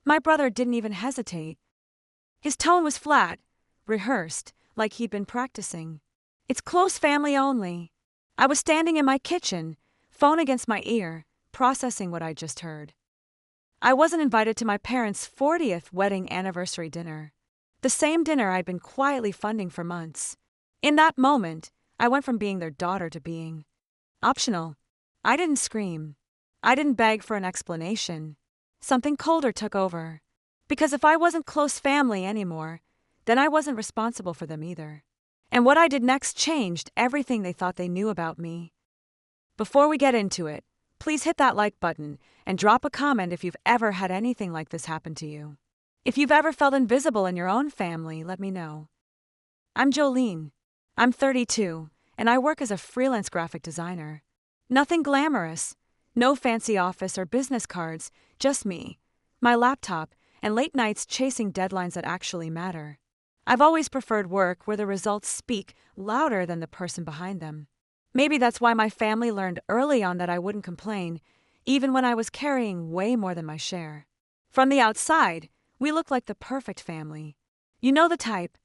My brother didn't even hesitate. His tone was flat, rehearsed, like he'd been practicing. It's close family only. I was standing in my kitchen, phone against my ear, processing what I'd just heard. I wasn't invited to my parents' 40th wedding anniversary dinner. The same dinner I'd been quietly funding for months. In that moment, I went from being their daughter to being optional. I didn't scream. I didn't beg for an explanation. Something colder took over. Because if I wasn't close family anymore, then I wasn't responsible for them either. And what I did next changed everything they thought they knew about me. Before we get into it, please hit that like button and drop a comment if you've ever had anything like this happen to you. If you've ever felt invisible in your own family, let me know. I'm Jolene. I'm 32, and I work as a freelance graphic designer. Nothing glamorous, no fancy office or business cards, just me, my laptop, and late nights chasing deadlines that actually matter. I've always preferred work where the results speak louder than the person behind them. Maybe that's why my family learned early on that I wouldn't complain, even when I was carrying way more than my share. From the outside, we look like the perfect family. You know the type.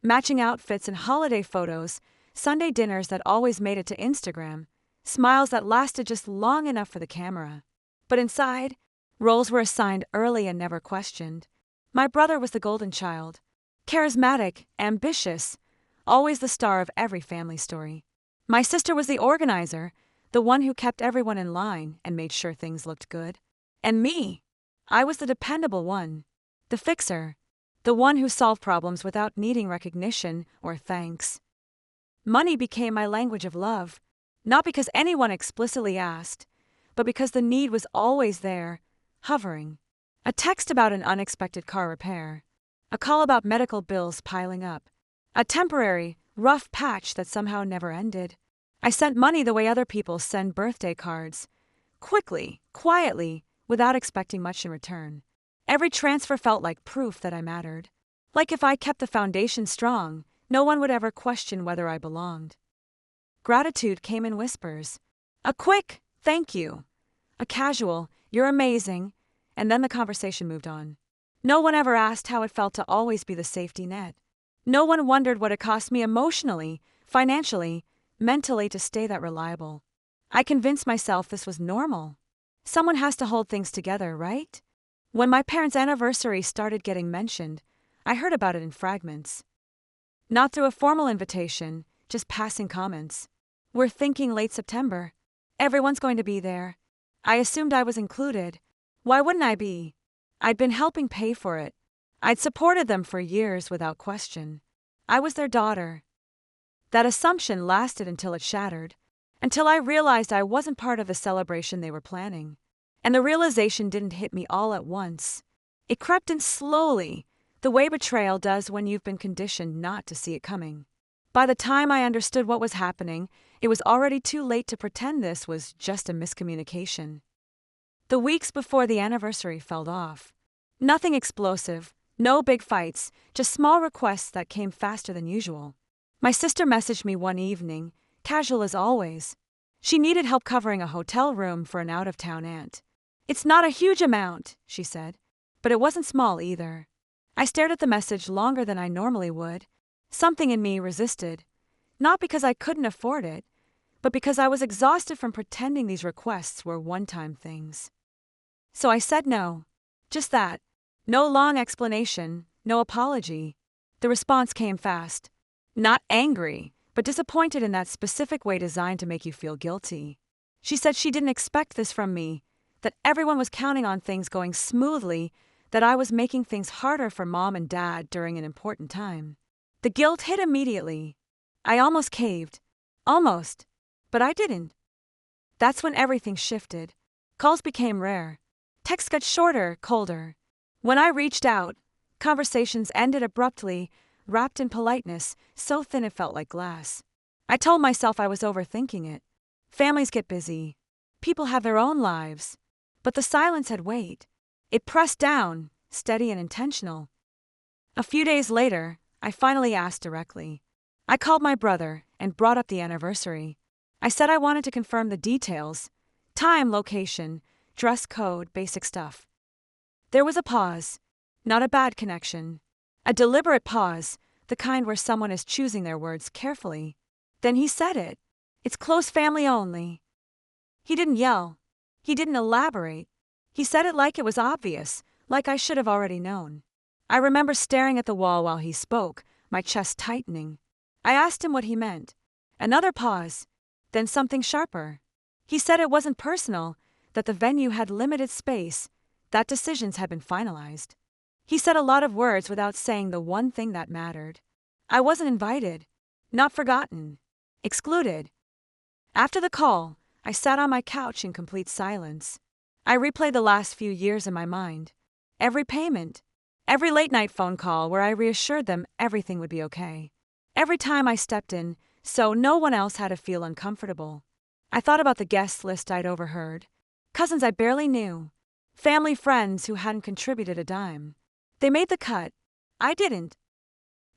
Matching outfits and holiday photos, Sunday dinners that always made it to Instagram, smiles that lasted just long enough for the camera. But inside, roles were assigned early and never questioned. My brother was the golden child. Charismatic, ambitious, always the star of every family story. My sister was the organizer, the one who kept everyone in line and made sure things looked good. And me, I was the dependable one, the fixer, the one who solved problems without needing recognition or thanks. Money became my language of love, not because anyone explicitly asked, but because the need was always there, hovering. A text about an unexpected car repair, a call about medical bills piling up, a temporary, rough patch that somehow never ended. I sent money the way other people send birthday cards, quickly, quietly, without expecting much in return. Every transfer felt like proof that I mattered. Like if I kept the foundation strong, no one would ever question whether I belonged. Gratitude came in whispers. A quick, thank you. A casual, you're amazing, and then the conversation moved on. No one ever asked how it felt to always be the safety net. No one wondered what it cost me emotionally, financially, mentally to stay that reliable. I convinced myself this was normal. Someone has to hold things together, right? When my parents' anniversary started getting mentioned, I heard about it in fragments. Not through a formal invitation, just passing comments. We're thinking late September. Everyone's going to be there. I assumed I was included. Why wouldn't I be? I'd been helping pay for it. I'd supported them for years without question. I was their daughter. That assumption lasted until it shattered, until I realized I wasn't part of the celebration they were planning. And the realization didn't hit me all at once. It crept in slowly, the way betrayal does when you've been conditioned not to see it coming. By the time I understood what was happening, it was already too late to pretend this was just a miscommunication. The weeks before the anniversary fell off. Nothing explosive, no big fights, just small requests that came faster than usual. My sister messaged me one evening, casual as always. She needed help covering a hotel room for an out-of-town aunt. It's not a huge amount, she said, but it wasn't small either. I stared at the message longer than I normally would. Something in me resisted, not because I couldn't afford it, but because I was exhausted from pretending these requests were one-time things. So I said no. Just that. No long explanation, no apology. The response came fast. Not angry, but disappointed in that specific way designed to make you feel guilty. She said she didn't expect this from me, that everyone was counting on things going smoothly, that I was making things harder for mom and dad during an important time. The guilt hit immediately. I almost caved. Almost. But I didn't. That's when everything shifted. Calls became rare. Texts got shorter, colder. When I reached out, conversations ended abruptly, wrapped in politeness, so thin it felt like glass. I told myself I was overthinking it. Families get busy. People have their own lives. But the silence had weight. It pressed down, steady and intentional. A few days later, I finally asked directly. I called my brother and brought up the anniversary. I said I wanted to confirm the details: time, location, dress code, basic stuff. There was a pause. Not a bad connection. A deliberate pause, the kind where someone is choosing their words carefully. Then he said it. It's close family only. He didn't yell. He didn't elaborate. He said it like it was obvious, like I should have already known. I remember staring at the wall while he spoke, my chest tightening. I asked him what he meant. Another pause. Then something sharper. He said it wasn't personal, that the venue had limited space, that decisions had been finalized. He said a lot of words without saying the one thing that mattered. I wasn't invited. Not forgotten. Excluded. After the call, I sat on my couch in complete silence. I replayed the last few years in my mind. Every payment. Every late-night phone call where I reassured them everything would be okay. Every time I stepped in, so no one else had to feel uncomfortable. I thought about the guest list I'd overheard. Cousins I barely knew. Family friends who hadn't contributed a dime. They made the cut. I didn't.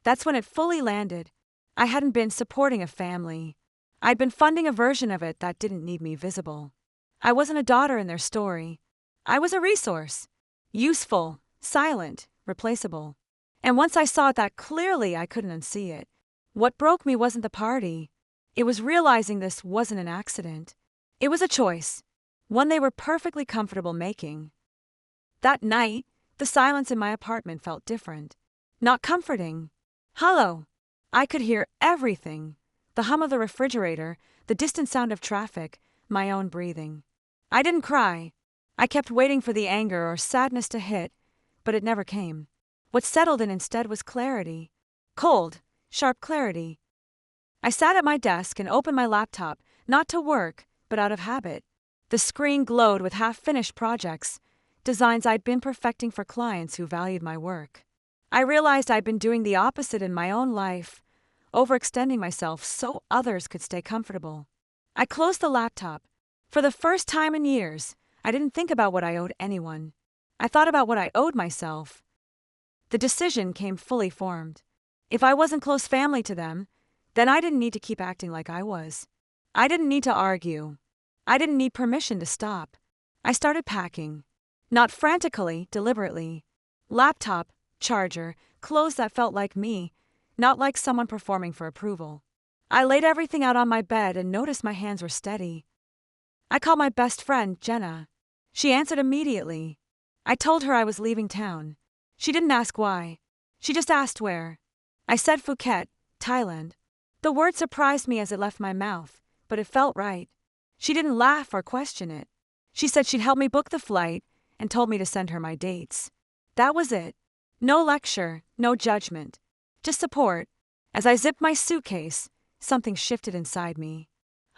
That's when it fully landed. I hadn't been supporting a family. I'd been funding a version of it that didn't need me visible. I wasn't a daughter in their story. I was a resource. Useful, silent, replaceable. And once I saw it that clearly, I couldn't unsee it. What broke me wasn't the party. It was realizing this wasn't an accident. It was a choice. One they were perfectly comfortable making. That night, the silence in my apartment felt different. Not comforting. Hollow. I could hear everything. The hum of the refrigerator, the distant sound of traffic, my own breathing. I didn't cry. I kept waiting for the anger or sadness to hit, but it never came. What settled in instead was clarity. Cold, sharp clarity. I sat at my desk and opened my laptop, not to work, but out of habit. The screen glowed with half-finished projects, designs I'd been perfecting for clients who valued my work. I realized I'd been doing the opposite in my own life, overextending myself so others could stay comfortable. I closed the laptop. For the first time in years, I didn't think about what I owed anyone. I thought about what I owed myself. The decision came fully formed. If I wasn't close family to them, then I didn't need to keep acting like I was. I didn't need to argue. I didn't need permission to stop. I started packing. Not frantically, deliberately. Laptop, charger, clothes that felt like me, not like someone performing for approval. I laid everything out on my bed and noticed my hands were steady. I called my best friend, Jenna. She answered immediately. I told her I was leaving town. She didn't ask why. She just asked where. I said Phuket, Thailand. The word surprised me as it left my mouth, but it felt right. She didn't laugh or question it. She said she'd help me book the flight and told me to send her my dates. That was it. No lecture, no judgment. Just support. As I zipped my suitcase, something shifted inside me.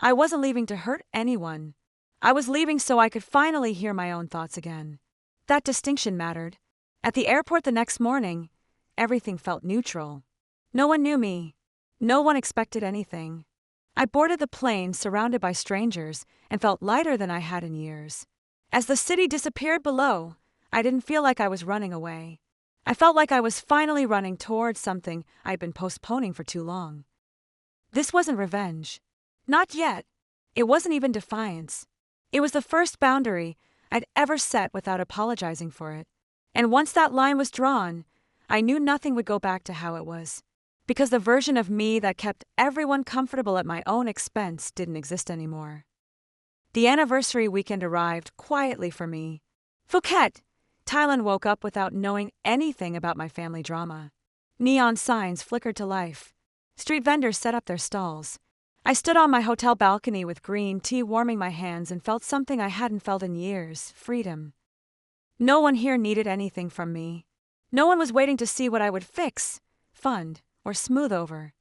I wasn't leaving to hurt anyone. I was leaving so I could finally hear my own thoughts again. That distinction mattered. At the airport the next morning, everything felt neutral. No one knew me. No one expected anything. I boarded the plane surrounded by strangers and felt lighter than I had in years. As the city disappeared below, I didn't feel like I was running away. I felt like I was finally running towards something I'd been postponing for too long. This wasn't revenge. Not yet. It wasn't even defiance. It was the first boundary I'd ever set without apologizing for it. And once that line was drawn, I knew nothing would go back to how it was. Because the version of me that kept everyone comfortable at my own expense didn't exist anymore. The anniversary weekend arrived quietly for me. Phuket, Thailand woke up without knowing anything about my family drama. Neon signs flickered to life. Street vendors set up their stalls. I stood on my hotel balcony with green tea warming my hands and felt something I hadn't felt in years, freedom. No one here needed anything from me. No one was waiting to see what I would fix, fund, or smooth over.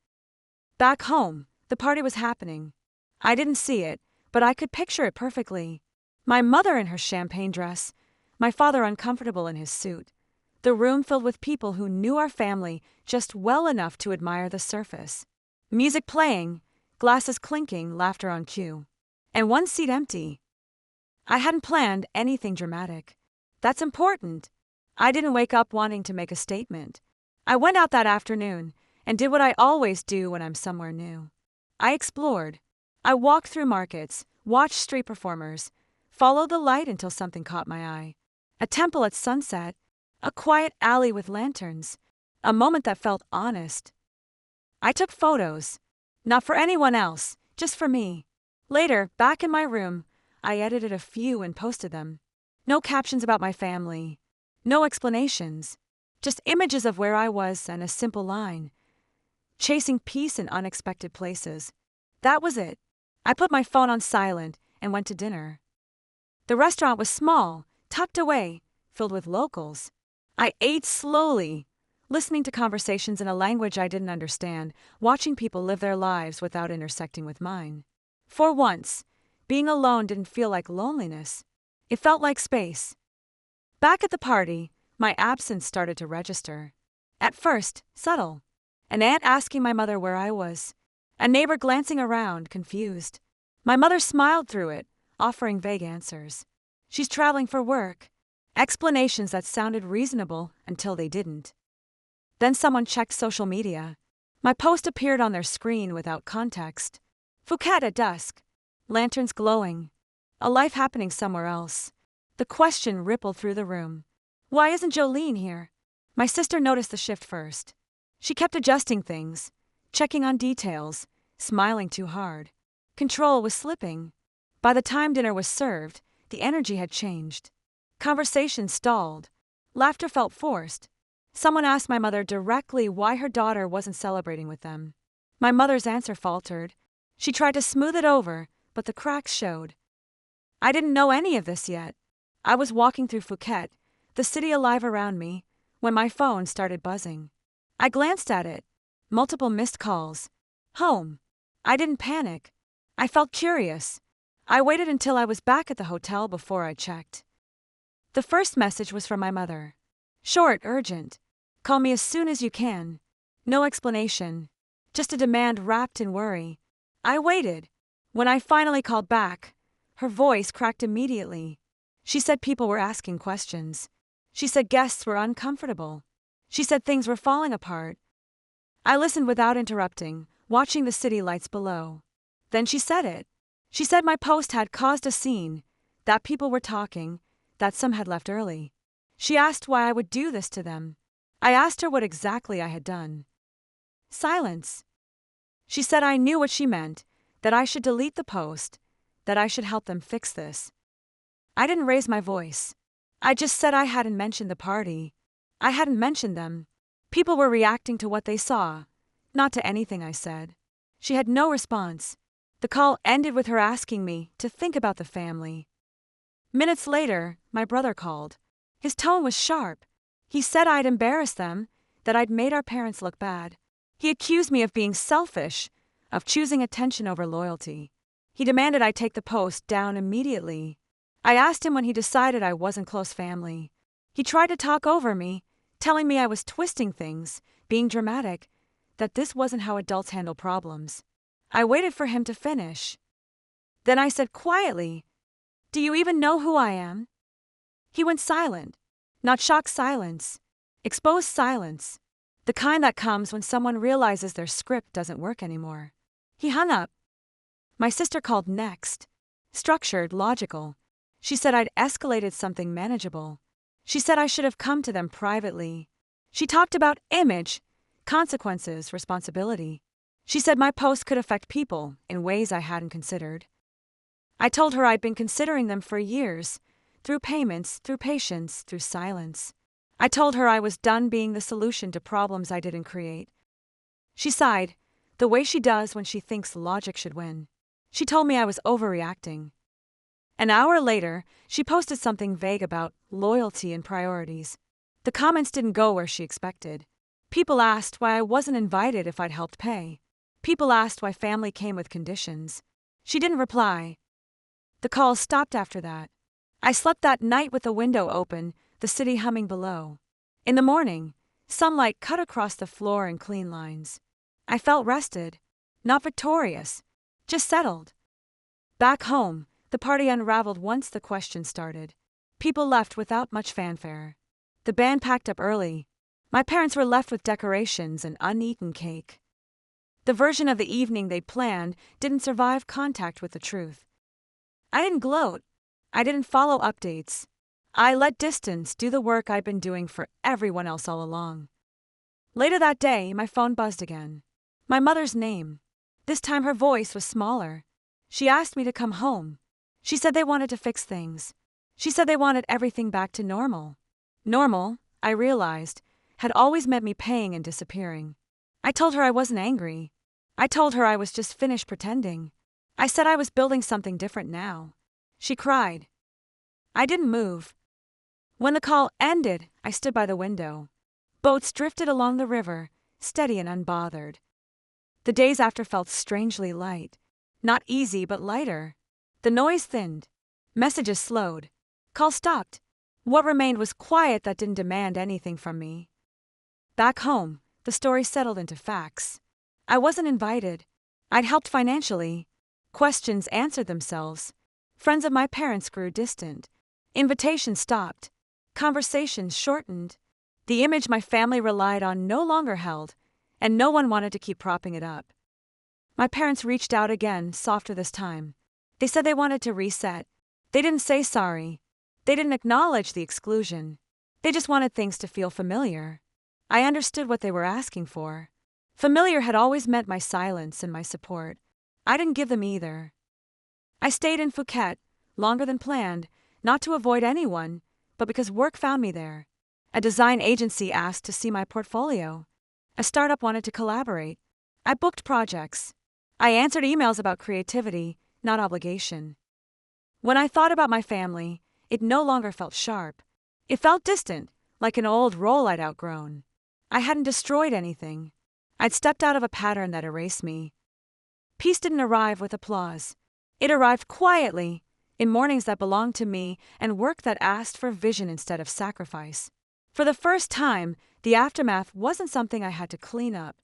Back home, the party was happening. I didn't see it, but I could picture it perfectly. My mother in her champagne dress, my father uncomfortable in his suit. The room filled with people who knew our family just well enough to admire the surface. Music playing, glasses clinking, laughter on cue. And one seat empty. I hadn't planned anything dramatic. That's important. I didn't wake up wanting to make a statement. I went out that afternoon and did what I always do when I'm somewhere new. I explored. I walked through markets, watched street performers, followed the light until something caught my eye. A temple at sunset, a quiet alley with lanterns, a moment that felt honest. I took photos. Not for anyone else, just for me. Later, back in my room, I edited a few and posted them. No captions about my family. No explanations. Just images of where I was and a simple line. Chasing peace in unexpected places. That was it. I put my phone on silent and went to dinner. The restaurant was small, tucked away, filled with locals. I ate slowly, listening to conversations in a language I didn't understand, watching people live their lives without intersecting with mine. For once, being alone didn't feel like loneliness. It felt like space. Back at the party, my absence started to register. At first, subtle. An aunt asking my mother where I was. A neighbor glancing around, confused. My mother smiled through it, offering vague answers. She's traveling for work. Explanations that sounded reasonable until they didn't. Then someone checked social media. My post appeared on their screen without context. Phuket at dusk. Lanterns glowing. A life happening somewhere else. The question rippled through the room. Why isn't Jolene here? My sister noticed the shift first. She kept adjusting things, checking on details, smiling too hard. Control was slipping. By the time dinner was served, the energy had changed. Conversation stalled. Laughter felt forced. Someone asked my mother directly why her daughter wasn't celebrating with them. My mother's answer faltered. She tried to smooth it over, but the cracks showed. I didn't know any of this yet. I was walking through Phuket, the city alive around me, when my phone started buzzing. I glanced at it. Multiple missed calls. Home. I didn't panic. I felt curious. I waited until I was back at the hotel before I checked. The first message was from my mother. Short, urgent. Call me as soon as you can. No explanation. Just a demand wrapped in worry. I waited. When I finally called back, her voice cracked immediately. She said people were asking questions. She said guests were uncomfortable. She said things were falling apart. I listened without interrupting, watching the city lights below. Then she said it. She said my post had caused a scene, that people were talking, that some had left early. She asked why I would do this to them. I asked her what exactly I had done. Silence. She said I knew what she meant, that I should delete the post, that I should help them fix this. I didn't raise my voice. I just said I hadn't mentioned the party. I hadn't mentioned them. People were reacting to what they saw, not to anything I said. She had no response. The call ended with her asking me to think about the family. Minutes later, my brother called. His tone was sharp. He said I'd embarrassed them, that I'd made our parents look bad. He accused me of being selfish, of choosing attention over loyalty. He demanded I take the post down immediately. I asked him when he decided I wasn't close family. He tried to talk over me, telling me I was twisting things, being dramatic, that this wasn't how adults handle problems. I waited for him to finish. Then I said quietly, "Do you even know who I am?" He went silent. Not shocked silence. Exposed silence. The kind that comes when someone realizes their script doesn't work anymore. He hung up. My sister called next. Structured, logical. She said I'd escalated something manageable. She said I should have come to them privately. She talked about image, consequences, responsibility. She said my post could affect people in ways I hadn't considered. I told her I'd been considering them for years, through payments, through patience, through silence. I told her I was done being the solution to problems I didn't create. She sighed, the way she does when she thinks logic should win. She told me I was overreacting. An hour later, she posted something vague about loyalty and priorities. The comments didn't go where she expected. People asked why I wasn't invited if I'd helped pay. People asked why family came with conditions. She didn't reply. The calls stopped after that. I slept that night with the window open, the city humming below. In the morning, sunlight cut across the floor in clean lines. I felt rested, not victorious, just settled. Back home, the party unraveled once the question started. People left without much fanfare. The band packed up early. My parents were left with decorations and uneaten cake. The version of the evening they'd planned didn't survive contact with the truth. I didn't gloat. I didn't follow updates. I let distance do the work I'd been doing for everyone else all along. Later that day, my phone buzzed again. My mother's name. This time her voice was smaller. She asked me to come home. She said they wanted to fix things. She said they wanted everything back to normal. Normal, I realized, had always meant me paying and disappearing. I told her I wasn't angry. I told her I was just finished pretending. I said I was building something different now. She cried. I didn't move. When the call ended, I stood by the window. Boats drifted along the river, steady and unbothered. The days after felt strangely light. Not easy, but lighter. The noise thinned. Messages slowed. Calls stopped. What remained was quiet that didn't demand anything from me. Back home, the story settled into facts. I wasn't invited. I'd helped financially. Questions answered themselves. Friends of my parents grew distant. Invitations stopped. Conversations shortened. The image my family relied on no longer held, and no one wanted to keep propping it up. My parents reached out again, softer this time. They said they wanted to reset. They didn't say sorry. They didn't acknowledge the exclusion. They just wanted things to feel familiar. I understood what they were asking for. Familiar had always meant my silence and my support. I didn't give them either. I stayed in Phuket, longer than planned, not to avoid anyone, but because work found me there. A design agency asked to see my portfolio. A startup wanted to collaborate. I booked projects. I answered emails about creativity, not obligation. When I thought about my family, it no longer felt sharp. It felt distant, like an old role I'd outgrown. I hadn't destroyed anything. I'd stepped out of a pattern that erased me. Peace didn't arrive with applause. It arrived quietly, in mornings that belonged to me and work that asked for vision instead of sacrifice. For the first time, the aftermath wasn't something I had to clean up.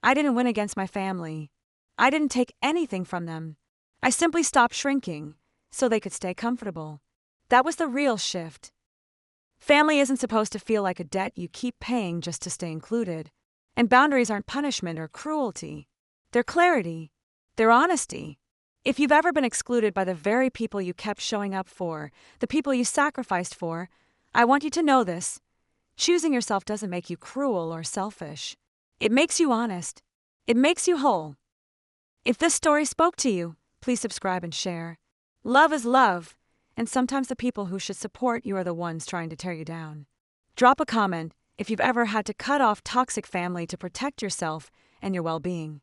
I didn't win against my family. I didn't take anything from them. I simply stopped shrinking, so they could stay comfortable. That was the real shift. Family isn't supposed to feel like a debt you keep paying just to stay included. And boundaries aren't punishment or cruelty. They're clarity. They're honesty. If you've ever been excluded by the very people you kept showing up for, the people you sacrificed for, I want you to know this. Choosing yourself doesn't make you cruel or selfish. It makes you honest. It makes you whole. If this story spoke to you, please subscribe and share. Love is love, and sometimes the people who should support you are the ones trying to tear you down. Drop a comment if you've ever had to cut off toxic family to protect yourself and your well-being.